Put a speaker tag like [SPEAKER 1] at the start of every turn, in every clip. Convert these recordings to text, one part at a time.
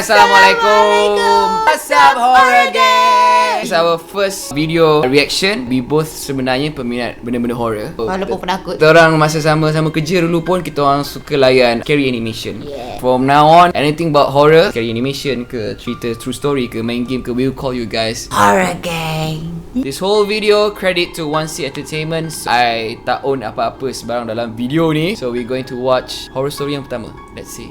[SPEAKER 1] Assalamualaikum. What's up horror gang? It's our first video reaction. We both sebenarnya peminat benda-benda horror.
[SPEAKER 2] Walaupun penakut.
[SPEAKER 1] Kita orang masa sama-sama kerja dulu pun kita orang suka layan scary animation. From now on, anything about horror, scary animation ke, cerita true story ke, main game ke, we'll call you guys
[SPEAKER 2] Horror gang.
[SPEAKER 1] This whole video credit to 1C Entertainment. I tak own apa-apa sebarang dalam video ni. So we're going to watch horror story yang pertama. Let's see.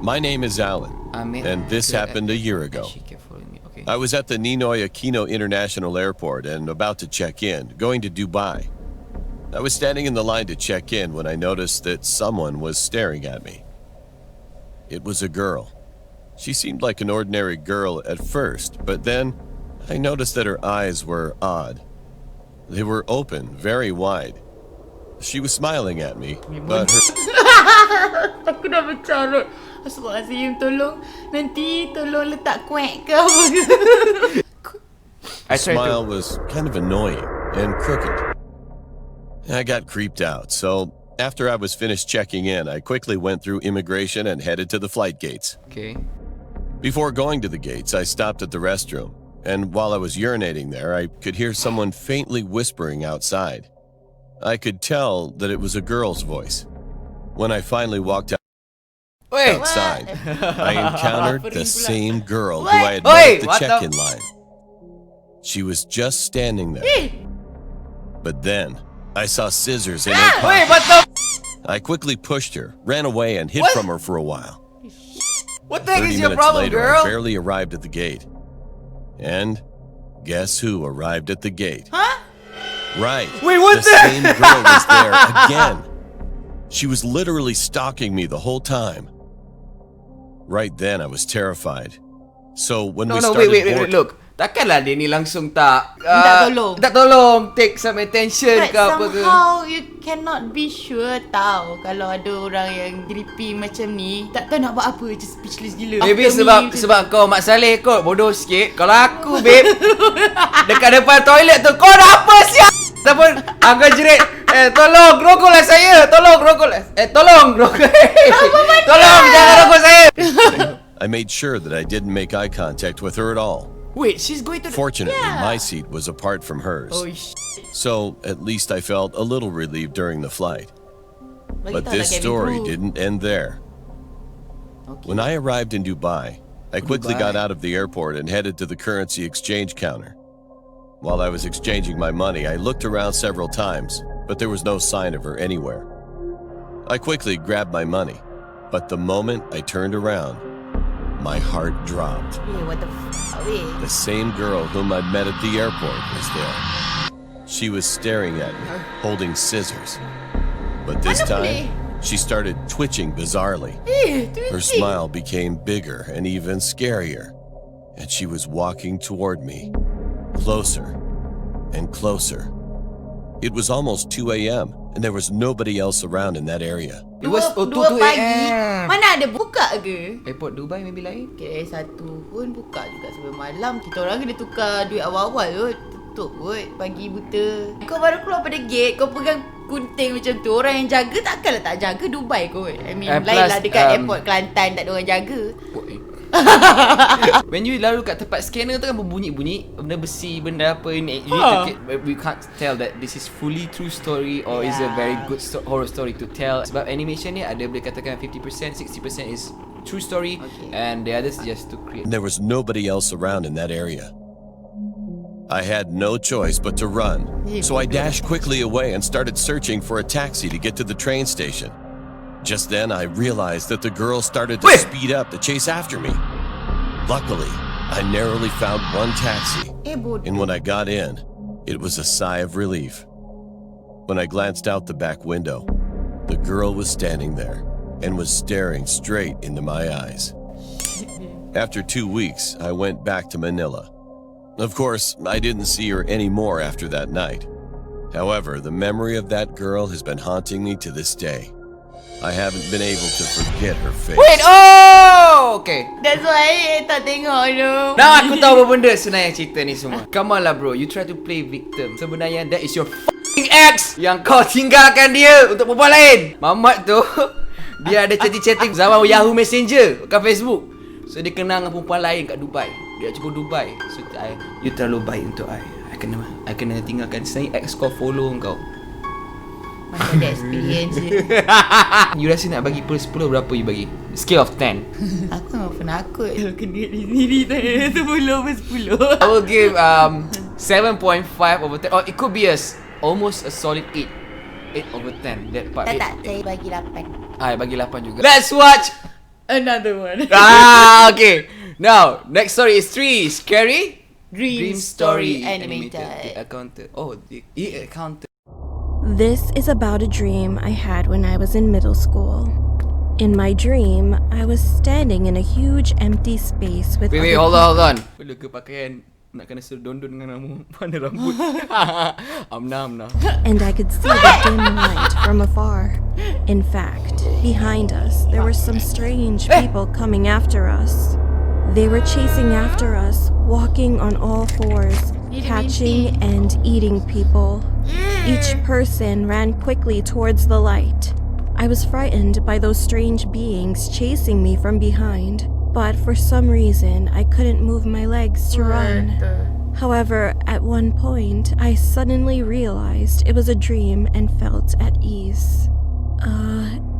[SPEAKER 3] My name is Alan, and this happened a year ago.
[SPEAKER 1] Okay.
[SPEAKER 3] I was at the Ninoy Aquino International Airport and about to check in, going to Dubai. I was standing in the line to check in when I noticed that someone was staring at me. It was a girl. She seemed like an ordinary girl at first, but then I noticed that her eyes were odd. They were open, very wide. She was smiling at me, but her
[SPEAKER 2] Aku dah bercarut. Astagfirullahaladzim, tolong. Nanti tolong letak kuek ke apa ke.
[SPEAKER 3] smile was kind of annoying and crooked. I got creeped out, so after I was finished checking in, I quickly went through immigration and headed to the flight gates.
[SPEAKER 1] Okay.
[SPEAKER 3] Before going to the gates, I stopped at the restroom, and while I was urinating there, I could hear someone faintly whispering outside. I could tell that it was a girl's voice. When I finally walked outside, I encountered the same girl who I had met at the check-in line. She was just standing there. But then, I saw scissors in her pocket. I quickly pushed her, ran away, and hid from her for a while.
[SPEAKER 1] What the heck
[SPEAKER 3] 30
[SPEAKER 1] is your
[SPEAKER 3] minutes
[SPEAKER 1] problem,
[SPEAKER 3] later,
[SPEAKER 1] girl?
[SPEAKER 3] I barely arrived at the gate. And guess who arrived at the gate?
[SPEAKER 2] Huh?
[SPEAKER 3] Right.
[SPEAKER 1] Wait, what
[SPEAKER 3] the same girl was there again. She was literally stalking me the whole time. Right then, I was terrified. So when we started
[SPEAKER 1] wait, look. Takkanlah dia ni langsung tak
[SPEAKER 2] Minta
[SPEAKER 1] tolong,
[SPEAKER 2] tolong.
[SPEAKER 1] take some attention
[SPEAKER 2] But
[SPEAKER 1] ke apa ke.
[SPEAKER 2] somehow you cannot be sure tau kalau ada orang yang creepy macam ni. Tak tahu nak buat apa, just speechless gila.
[SPEAKER 1] Maybe
[SPEAKER 2] After
[SPEAKER 1] sebab kau Mak Saleh kot bodoh sikit. Kalau aku babe dekat depan toilet tu, kau nak apa siap? Ataupun aku jerit, tolong rokoklah saya. Tolong rokoklah. Tolong rokok. Tolong jangan rokok saya.
[SPEAKER 3] I made sure that I didn't make eye contact with her at all.
[SPEAKER 1] Wait, she's going to
[SPEAKER 3] Fortunately, my seat was apart from hers.
[SPEAKER 2] Oh shit.
[SPEAKER 3] So at least I felt a little relieved during the flight.
[SPEAKER 2] Bagi
[SPEAKER 3] But
[SPEAKER 2] tahu
[SPEAKER 3] this
[SPEAKER 2] lah Kevin
[SPEAKER 3] story
[SPEAKER 2] Bro.
[SPEAKER 3] didn't end there.
[SPEAKER 2] Okay.
[SPEAKER 3] When I arrived in Dubai, I quickly got out of the airport and headed to the currency exchange counter. While I was exchanging my money, I looked around several times, but there was no sign of her anywhere. I quickly grabbed my money, but the moment I turned around, my heart dropped.
[SPEAKER 2] What the fuck, weh?
[SPEAKER 3] The same girl whom I'd met at the airport was there. She was staring at me, holding scissors. But this time, she started twitching bizarrely. Her smile became bigger and even scarier. And she was walking toward me, closer and closer. It was almost 2 a.m. and there was nobody else around in that area.
[SPEAKER 1] It was
[SPEAKER 2] 2
[SPEAKER 1] 2
[SPEAKER 2] pagi.
[SPEAKER 1] AM.
[SPEAKER 2] Mana ada buka ke?
[SPEAKER 1] Airport Dubai maybe lain.
[SPEAKER 2] KL1 pun buka juga sampai malam. Kita orang kena tukar duit awal-awal tu. Tutup kot pagi buta. Kau baru keluar pada gate, kau pegang gunting macam tu. Orang yang jaga takkanlah tak jaga Dubai kot. I mean, lain
[SPEAKER 1] plus,
[SPEAKER 2] lah dekat airport Kelantan tak ada orang jaga.
[SPEAKER 1] When you lalu kat tempat scanner tu kan berbunyi-bunyi benda besi, benda apa ini. You need to we can't tell that this is fully true story or is a very good horror story to tell. Sebab animation ni ada boleh katakan 50%, 60% is true story, and the others just to create.
[SPEAKER 3] And there was nobody else around in that area. I had no choice but to run. So I dashed quickly away and started searching for a taxi to get to the train station. Just then, I realized that the girl started to speed up to chase after me. Luckily, I narrowly found one taxi, and when I got in, it was a sigh of relief. When I glanced out the back window, the girl was standing there and was staring straight into my eyes. After 2 weeks, I went back to Manila. Of course, I didn't see her anymore after that night. However, the memory of that girl has been haunting me to this day. I haven't been able to forget her face.
[SPEAKER 1] Wait, oh, okay.
[SPEAKER 2] That's why tak tengok tu.
[SPEAKER 1] Now aku tahu apa benda sebenarnya cerita ni semua. Come on lah bro, you try to play victim. Sebenarnya that is your fucking ex yang kau tinggalkan dia untuk perempuan lain. Mamat tu dia ada chatting-chatting zaman Yahoo Messenger, bukan Facebook. So dia kenal dengan perempuan lain kat Dubai. Dia nak cuba Dubai. So you terlalu baik untuk I kena tinggalkan sini. Ex kau follow kau.
[SPEAKER 2] Mana ada experience je.
[SPEAKER 1] You rasa nak bagi per 10 berapa you bagi? Scale of 10.
[SPEAKER 2] Aku memang penakut. Kalau kena diri sendiri tak ada 10 per 10.
[SPEAKER 1] I will give 7.5 over 10. Or it could be almost a solid 8. 8 over 10. That part.
[SPEAKER 2] Tak, saya bagi 8.
[SPEAKER 1] I bagi 8 juga. Let's watch.
[SPEAKER 2] Another one.
[SPEAKER 1] Okay. Now, next story is 3. Scary
[SPEAKER 2] Dream Story Animated.
[SPEAKER 1] The Accountant. Oh, the Accountant.
[SPEAKER 4] This is about a dream I had when I was in middle school. In my dream, I was standing in a huge empty space with
[SPEAKER 1] Wait,
[SPEAKER 4] other
[SPEAKER 1] hold on. Perlu ke pakaian nak kena suruh dondon dengan kamu mana rambut. Amna.
[SPEAKER 4] and I could see the dim light from afar. In fact, behind us, there were some strange people coming after us. They were chasing after us, walking on all fours, catching and eating people. Each person ran quickly towards the light. I was frightened by those strange beings chasing me from behind, but for some reason I couldn't move my legs to run. However, at one point, I suddenly realized it was a dream and felt at ease.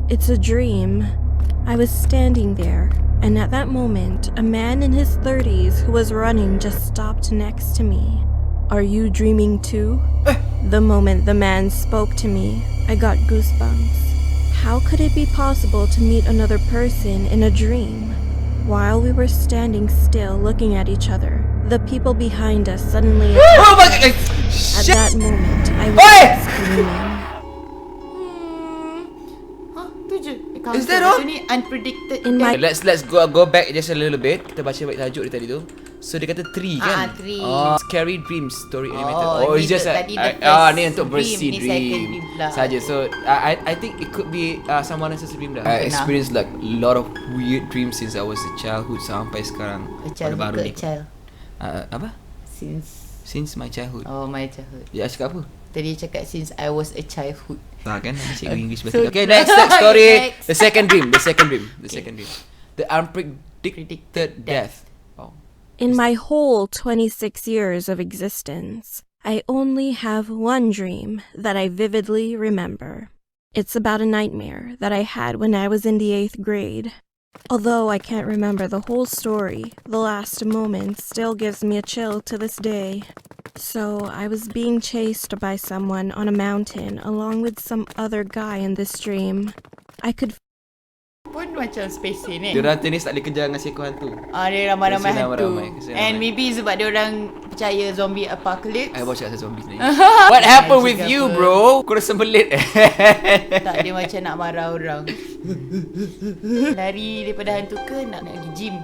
[SPEAKER 4] It's a dream. I was standing there, and at that moment, a man in his 30s who was running just stopped next to me. Are you dreaming too? The moment the man spoke to me, I got goosebumps. How could it be possible to meet another person in a dream? While we were standing still looking at each other, the people behind us suddenly attacked.
[SPEAKER 1] Oh my god.
[SPEAKER 4] At
[SPEAKER 1] Shit.
[SPEAKER 4] that moment, I
[SPEAKER 1] Oi!
[SPEAKER 4] was screaming.
[SPEAKER 2] Tu je.
[SPEAKER 1] Is that all?
[SPEAKER 2] Macam ni unpredicted.
[SPEAKER 4] In my
[SPEAKER 1] Let's go back just a little bit. Kita baca balik tajuk dia tadi tu. So dia kata 3 kan?
[SPEAKER 2] 3.
[SPEAKER 1] Scary Dream Story Animated.
[SPEAKER 2] Oh,
[SPEAKER 1] It's
[SPEAKER 2] ni
[SPEAKER 1] just
[SPEAKER 2] tadi the first
[SPEAKER 1] ni untuk
[SPEAKER 2] dream,
[SPEAKER 1] bersih
[SPEAKER 2] ni second
[SPEAKER 1] dream
[SPEAKER 2] dream pula.
[SPEAKER 1] saja. So I think it could be someone else's dream dah. I experienced like a lot of weird dreams since I was a childhood sampai sekarang.
[SPEAKER 2] A child
[SPEAKER 1] baru
[SPEAKER 2] ke
[SPEAKER 1] ni.
[SPEAKER 2] a child?
[SPEAKER 1] Apa? Since my childhood.
[SPEAKER 2] Oh, my childhood.
[SPEAKER 1] Ya, cakap apa?
[SPEAKER 2] Tadi cakap since I was a childhood.
[SPEAKER 1] Tak kan? Cikgu English
[SPEAKER 2] So-
[SPEAKER 1] betul. Okay, next story.
[SPEAKER 2] Next.
[SPEAKER 1] The second dream. The unpredicted death. Oh.
[SPEAKER 4] In my whole 26 years of existence, I only have one dream that I vividly remember. It's about a nightmare that I had when I was in the 8th grade. Although I can't remember the whole story, the last moment still gives me a chill to this day. So, I was being chased by someone on a mountain along with some other guy in this dream. I could
[SPEAKER 2] Pun macam spacey ni.
[SPEAKER 1] Diorang tenis tak boleh kejar dengan seekor hantu.
[SPEAKER 2] Dia ramai-ramai
[SPEAKER 1] Kesian
[SPEAKER 2] hantu.
[SPEAKER 1] ramai, kesian
[SPEAKER 2] And
[SPEAKER 1] ramai.
[SPEAKER 2] maybe sebab dia orang percaya zombie apocalypse.
[SPEAKER 1] I watch asal zombie ni. What happened with you,
[SPEAKER 2] Apa?
[SPEAKER 1] bro? Kau dah sembelit.
[SPEAKER 2] Tak, dia macam nak marah orang. Lari daripada hantu ke nak pergi gym.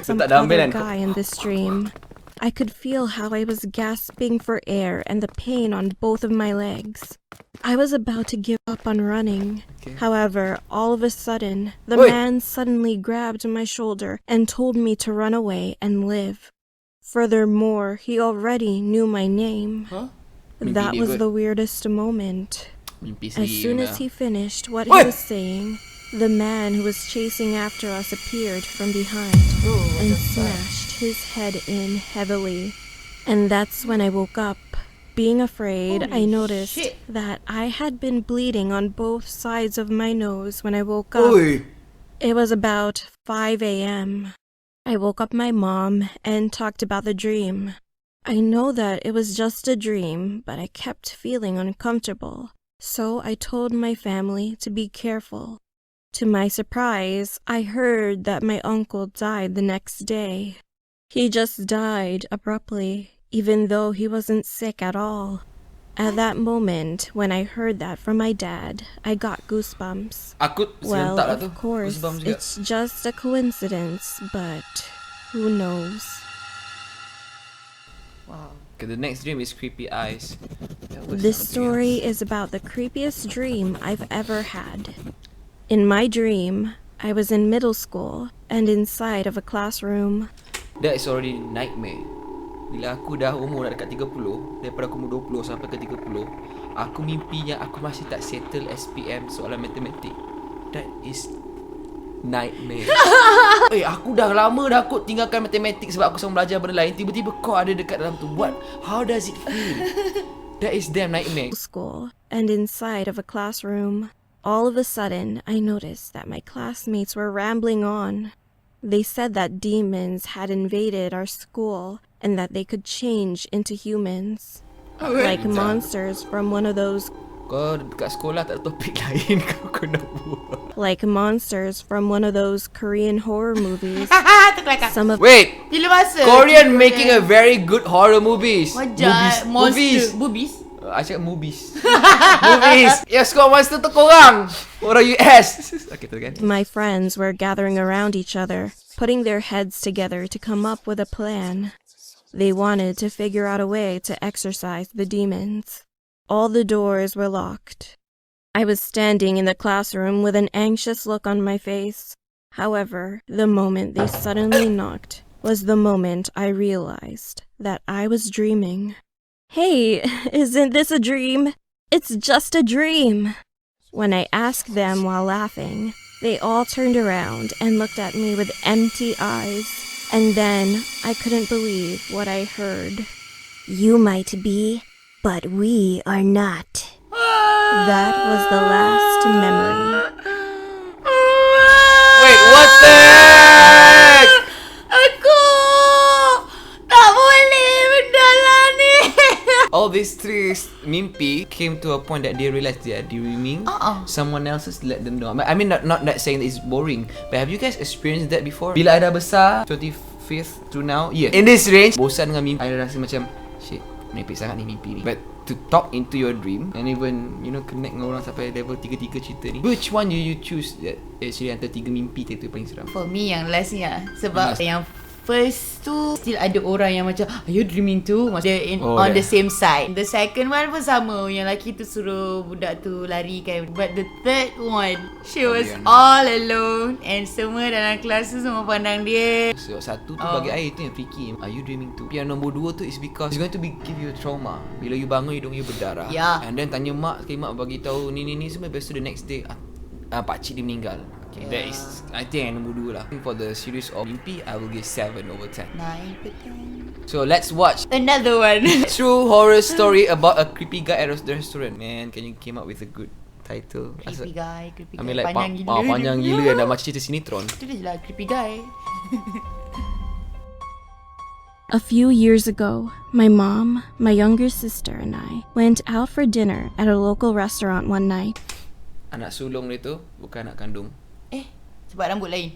[SPEAKER 4] some
[SPEAKER 1] Tak ada ambil
[SPEAKER 4] other
[SPEAKER 1] kan?
[SPEAKER 4] guy in this dream. I could feel how I was gasping for air and the pain on both of my legs. I was about to give up on running.
[SPEAKER 1] Okay.
[SPEAKER 4] However, all of a sudden, the
[SPEAKER 1] Oi!
[SPEAKER 4] man suddenly grabbed my shoulder and told me to run away and live. Furthermore, he already knew my name.
[SPEAKER 1] Huh?
[SPEAKER 4] That
[SPEAKER 1] Mimpi dia
[SPEAKER 4] was
[SPEAKER 1] kot.
[SPEAKER 4] the weirdest moment.
[SPEAKER 1] Mimpi
[SPEAKER 4] As
[SPEAKER 1] sendiri
[SPEAKER 4] soon
[SPEAKER 1] dah.
[SPEAKER 4] as he finished what
[SPEAKER 1] Oi!
[SPEAKER 4] he was saying, the man who was chasing after us appeared from behind and smashed his head in heavily. And that's when I woke up. Being afraid, I
[SPEAKER 2] Holy
[SPEAKER 4] noticed
[SPEAKER 2] shit.
[SPEAKER 4] that I had been bleeding on both sides of my nose when I woke up.
[SPEAKER 1] Oi!
[SPEAKER 4] It was about 5 a.m. I woke up my mom and talked about the dream. I know that it was just a dream, but I kept feeling uncomfortable. So I told my family to be careful. To my surprise, I heard that my uncle died the next day. He just died abruptly, even though he wasn't sick at all. At that moment, when I heard that from my dad, I got goosebumps.
[SPEAKER 1] Aku
[SPEAKER 4] Well,
[SPEAKER 1] serentak lah tu.
[SPEAKER 4] of course,
[SPEAKER 1] Goosebumps juga.
[SPEAKER 4] it's just a coincidence, but who knows?
[SPEAKER 2] Wow.
[SPEAKER 1] Okay, the next dream is Creepy Eyes. That was
[SPEAKER 4] This
[SPEAKER 1] something
[SPEAKER 4] story
[SPEAKER 1] else.
[SPEAKER 4] is about the creepiest dream I've ever had. In my dream, I was in middle school and inside of a classroom.
[SPEAKER 1] That is already nightmare. Bila aku dah umur dah dekat 30, daripada aku umur 20 sampai ke 30, aku mimpinya aku masih tak settle SPM soalan matematik. That is nightmare. Aku dah lama dah kot tinggalkan matematik sebab aku selalu belajar benda lain. Tiba-tiba kau ada dekat dalam tu. How does it feel? That is damn nightmare.
[SPEAKER 4] School, and inside of a classroom. All of a sudden, I noticed that my classmates were rambling on. They said that demons had invaded our school and that they could change into humans. Like monsters from one of those
[SPEAKER 1] Kau dekat sekolah tak ada topik lain kau nak buat.
[SPEAKER 4] like monsters from one of those Korean horror movies.
[SPEAKER 2] Tu kelakar.
[SPEAKER 4] Some of
[SPEAKER 1] Wait,
[SPEAKER 2] Bila masa
[SPEAKER 1] Korean making a very good horror movies.
[SPEAKER 2] Wajar.
[SPEAKER 1] Movies.
[SPEAKER 2] Boobies.
[SPEAKER 1] I cakap movies. Movies. Yes, kau monster tu korang. Orang US. Okay, teruskan.
[SPEAKER 4] my friends were gathering around each other, putting their heads together to come up with a plan. They wanted to figure out a way to exorcise the demons. All the doors were locked. I was standing in the classroom with an anxious look on my face. However, the moment they suddenly knocked was the moment I realized that I was dreaming. Hey, isn't this a dream? It's just a dream. When I asked them while laughing, they all turned around and looked at me with empty eyes. And then I couldn't believe what I heard. You might be, but we are not. That was the last memory.
[SPEAKER 1] Wait, what the heck?
[SPEAKER 2] Aku tak boleh benda lah ni.
[SPEAKER 1] All these three mimpi came to a point that they realized they are dreaming. Someone else has let them know. I mean, not saying that it's boring, but have you guys experienced that before? Bila I dah besar, 25th to now, yeah. In this range, bosan dengan mimpi. I rasa macam, shit, menepik sangat ni mimpi ni. But to talk into your dream and even, you know, connect dengan orang sampai level 3 cerita ni, which one you choose that actually antara 3 mimpi tu paling seram?
[SPEAKER 2] For me yang last ni lah. Sebab yang first tu still ada orang yang macam, are you dreaming too? Maksudnya on the same side. The second one pun sama. Yang lelaki tu suruh budak tu lari kan. But the third one, she was all alone. And semua dalam kelas tu semua pandang dia.
[SPEAKER 1] So, satu tu bagi I itu yang freaky. Are you dreaming too? Yang nombor 2 tu is because it's going to give you trauma. Bila you bangun hidung you berdarah.
[SPEAKER 2] Yeah.
[SPEAKER 1] And then tanya mak, mak bagi tahu ni semua. Lepas tu the next day pakcik dia meninggal. Okay, that is I think yang nombor 2 lah. For the series of mimpi, I will give 7/10.
[SPEAKER 2] 9/10.
[SPEAKER 1] So let's watch
[SPEAKER 2] Another one.
[SPEAKER 1] true horror story about a creepy guy at a restaurant. Man, can you came up with a good title?
[SPEAKER 2] Creepy guy.
[SPEAKER 1] I mean like
[SPEAKER 2] panjang gila.
[SPEAKER 1] panjang gila dah macam cerita sinetron.
[SPEAKER 2] Itu dia je lah, creepy guy.
[SPEAKER 4] A few years ago, my mom, my younger sister, and I went out for dinner at a local restaurant one night.
[SPEAKER 1] Anak sulung dia tu bukan anak kandung.
[SPEAKER 2] Sebab rambut lain.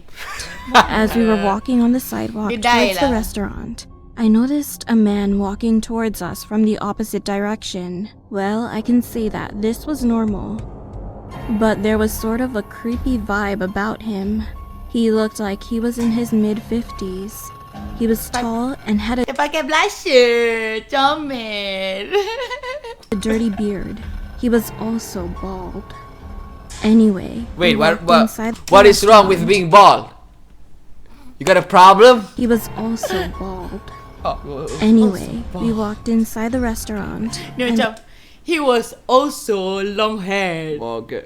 [SPEAKER 4] As we were walking on the sidewalk
[SPEAKER 2] Dia die
[SPEAKER 4] towards the
[SPEAKER 2] lah.
[SPEAKER 4] restaurant, I noticed a man walking towards us from the opposite direction. Well, I can say that this was normal. But there was sort of a creepy vibe about him. He looked like he was in his mid-50s. He was tall and had
[SPEAKER 2] Dia pakai blusher. Comel.
[SPEAKER 4] a dirty beard. He was also bald. Anyway,
[SPEAKER 1] Wait,
[SPEAKER 4] we
[SPEAKER 1] what
[SPEAKER 4] walked inside the
[SPEAKER 1] what is wrong with
[SPEAKER 4] restaurant.
[SPEAKER 1] being bald? You got a problem?
[SPEAKER 4] He was also bald.
[SPEAKER 1] Oh,
[SPEAKER 4] Anyway, we walked inside the restaurant.
[SPEAKER 2] Dia
[SPEAKER 4] and
[SPEAKER 2] macam, he was also long hair.
[SPEAKER 1] okay.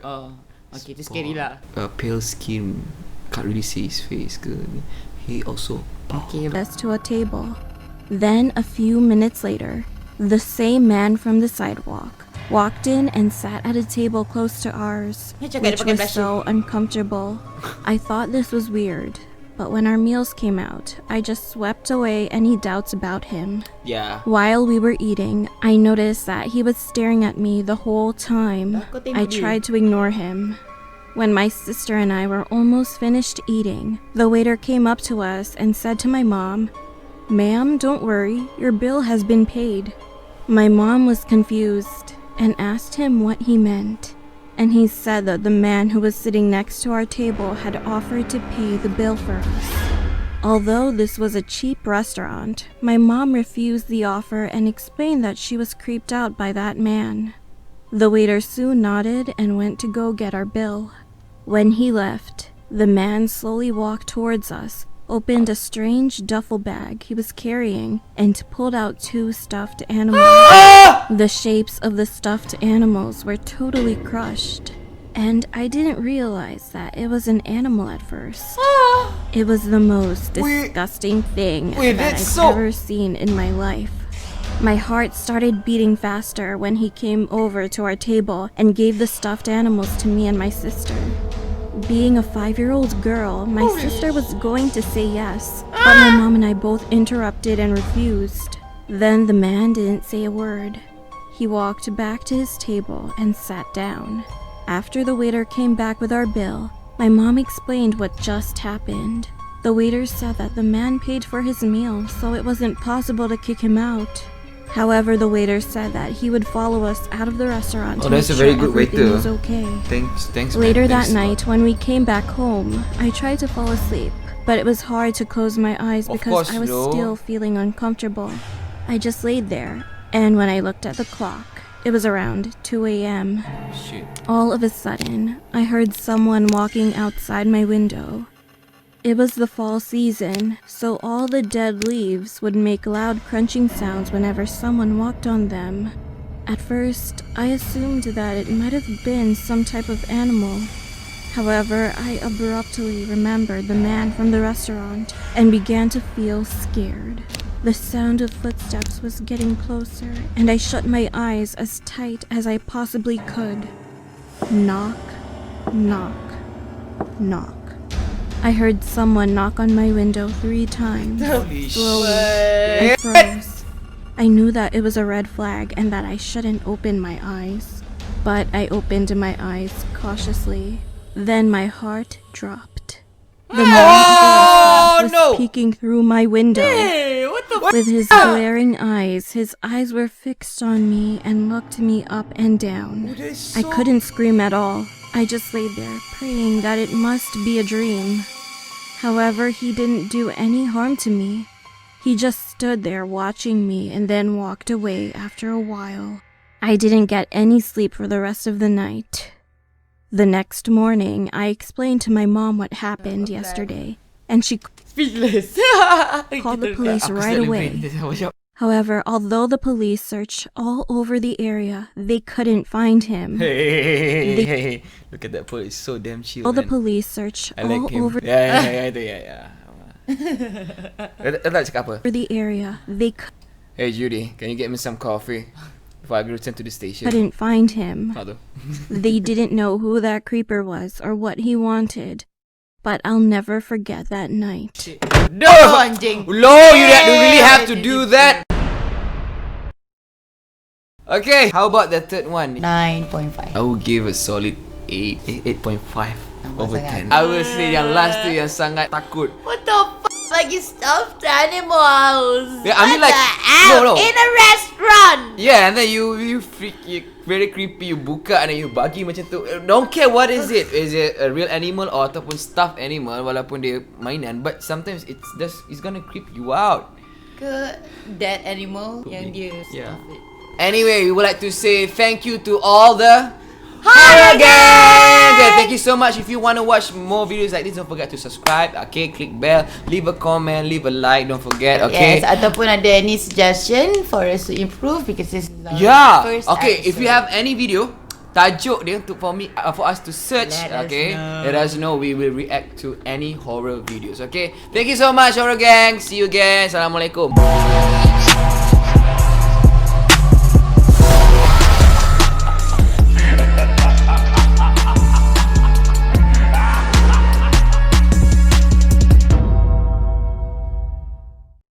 [SPEAKER 2] Okay, tu scary lah.
[SPEAKER 1] Pale skin, can't really see his face. Good. He also
[SPEAKER 2] Okay.
[SPEAKER 4] us to a table. Then, a few minutes later, the same man from the sidewalk walked in and sat at a table close to ours,
[SPEAKER 2] Dia cakap dia
[SPEAKER 4] which
[SPEAKER 2] pakai
[SPEAKER 4] was
[SPEAKER 2] blusher.
[SPEAKER 4] so uncomfortable. I thought this was weird, but when our meals came out, I just swept away any doubts about him.
[SPEAKER 1] yeah.
[SPEAKER 4] While we were eating, I noticed that he was staring at me the whole time.
[SPEAKER 2] Kau tengok
[SPEAKER 4] I
[SPEAKER 2] dia.
[SPEAKER 4] tried to ignore him. When my sister and I were almost finished eating, the waiter came up to us and said to my mom, "Ma'am, don't worry, your bill has been paid." My mom was confused and asked him what he meant. And he said that the man who was sitting next to our table had offered to pay the bill for us. Although this was a cheap restaurant, my mom refused the offer and explained that she was creeped out by that man. The waiter soon nodded and went to go get our bill. When he left, the man slowly walked towards us, opened a strange duffel bag he was carrying, and pulled out 2 stuffed animals. The shapes of the stuffed animals were totally crushed, And I didn't realize that it was an animal at first. It was the most disgusting thing that
[SPEAKER 1] that's
[SPEAKER 4] I've ever seen in my life. My heart started beating faster when he came over to our table and gave the stuffed animals to me and my sister. Being a 5-year-old girl, my sister was going to say yes, but my mom and I both interrupted and refused. Then the man didn't say a word. He walked back to his table and sat down. After the waiter came back with our bill, my mom explained what just happened. The waiter said that the man paid for his meal, so it wasn't possible to kick him out. However, the waiter said that he would follow us out of the restaurant to make
[SPEAKER 1] that's a
[SPEAKER 4] sure
[SPEAKER 1] very good
[SPEAKER 4] everything
[SPEAKER 1] waiter.
[SPEAKER 4] was okay.
[SPEAKER 1] Thanks.
[SPEAKER 4] Later
[SPEAKER 1] man.
[SPEAKER 4] that
[SPEAKER 1] Thanks a lot.
[SPEAKER 4] night, when we came back home, I tried to fall asleep, but it was hard to close my eyes
[SPEAKER 1] Of
[SPEAKER 4] because
[SPEAKER 1] course,
[SPEAKER 4] I was
[SPEAKER 1] no.
[SPEAKER 4] still feeling uncomfortable. I just laid there, and when I looked at the clock, it was around 2 a.m.
[SPEAKER 1] Shit.
[SPEAKER 4] All of a sudden, I heard someone walking outside my window. It was the fall season, so all the dead leaves would make loud crunching sounds whenever someone walked on them. At first, I assumed that it might have been some type of animal. However, I abruptly remembered the man from the restaurant and began to feel scared. The sound of footsteps was getting closer, and I shut my eyes as tight as I possibly could. Knock, knock, knock. I heard someone knock on my window 3 times.
[SPEAKER 1] Holy
[SPEAKER 4] Slowly,
[SPEAKER 1] shit.
[SPEAKER 4] I froze. I knew that it was a red flag and that I shouldn't open my eyes. But I opened my eyes cautiously. Then my heart dropped. The man was
[SPEAKER 1] no.
[SPEAKER 4] peeking through my window.
[SPEAKER 1] Hey, what the
[SPEAKER 4] With his glaring eyes, his eyes were fixed on me and looked me up and down. I couldn't scream at all. I just laid there, praying that it must be a dream. However, he didn't do any harm to me. He just stood there watching me and then walked away after a while. I didn't get any sleep for the rest of the night. The next morning, I explained to my mom what happened yesterday, and she
[SPEAKER 2] Speechless.
[SPEAKER 4] called the police
[SPEAKER 1] Aku
[SPEAKER 4] right
[SPEAKER 1] sedap
[SPEAKER 4] away.
[SPEAKER 1] dengar.
[SPEAKER 4] However, although the police searched all over the area, they couldn't find him.
[SPEAKER 1] Hey, look at that pole. It's so damn chill,
[SPEAKER 4] All the
[SPEAKER 1] man.
[SPEAKER 4] police searched
[SPEAKER 1] I like
[SPEAKER 4] all
[SPEAKER 1] him.
[SPEAKER 4] over
[SPEAKER 1] Yeah. Kau tak cakap apa?
[SPEAKER 4] the area, they
[SPEAKER 1] Hey Judy, can you get me some coffee before I return to the station?
[SPEAKER 4] couldn't find him.
[SPEAKER 1] Tak tu.
[SPEAKER 4] They didn't know who that creeper was or what he wanted. But I'll never forget that night.
[SPEAKER 1] No!
[SPEAKER 2] Oh, anjing.
[SPEAKER 1] No, you really have to do that. Okay, how about the third one?
[SPEAKER 2] 9.5.
[SPEAKER 1] I would give a solid 8.5 over
[SPEAKER 2] sangat.
[SPEAKER 1] 10. I would say yang last tu yang sangat takut.
[SPEAKER 2] What the f*** lagi stuffed animals?
[SPEAKER 1] Yeah, I mean
[SPEAKER 2] What
[SPEAKER 1] like-
[SPEAKER 2] the hell?
[SPEAKER 1] no.
[SPEAKER 2] In a restaurant.
[SPEAKER 1] Yeah, and then you very creepy. You buka and then you bagi macam tu. Don't care what is it. Is it a real animal or ataupun stuffed animal walaupun dia mainan, but sometimes it's gonna creep you out.
[SPEAKER 2] Ke dead animal yang dia
[SPEAKER 1] Yeah.
[SPEAKER 2] stuff it.
[SPEAKER 1] Anyway, we would like to say thank you to all the Horror Gang! Okay, thank you so much. If you want to watch more videos like this, don't forget to subscribe. Okay, click bell, leave a comment, leave a like. Don't forget. Okay.
[SPEAKER 2] Yes, ataupun ada any suggestion for us to improve because this is our
[SPEAKER 1] Yeah.
[SPEAKER 2] first
[SPEAKER 1] Okay, if you have
[SPEAKER 2] episode.
[SPEAKER 1] any video, tajuk dia for us to search.
[SPEAKER 2] Let us
[SPEAKER 1] Okay,
[SPEAKER 2] know.
[SPEAKER 1] let us know. We will react to any horror videos. Okay. Thank you so much, Horror Gang. See you again. Assalamualaikum.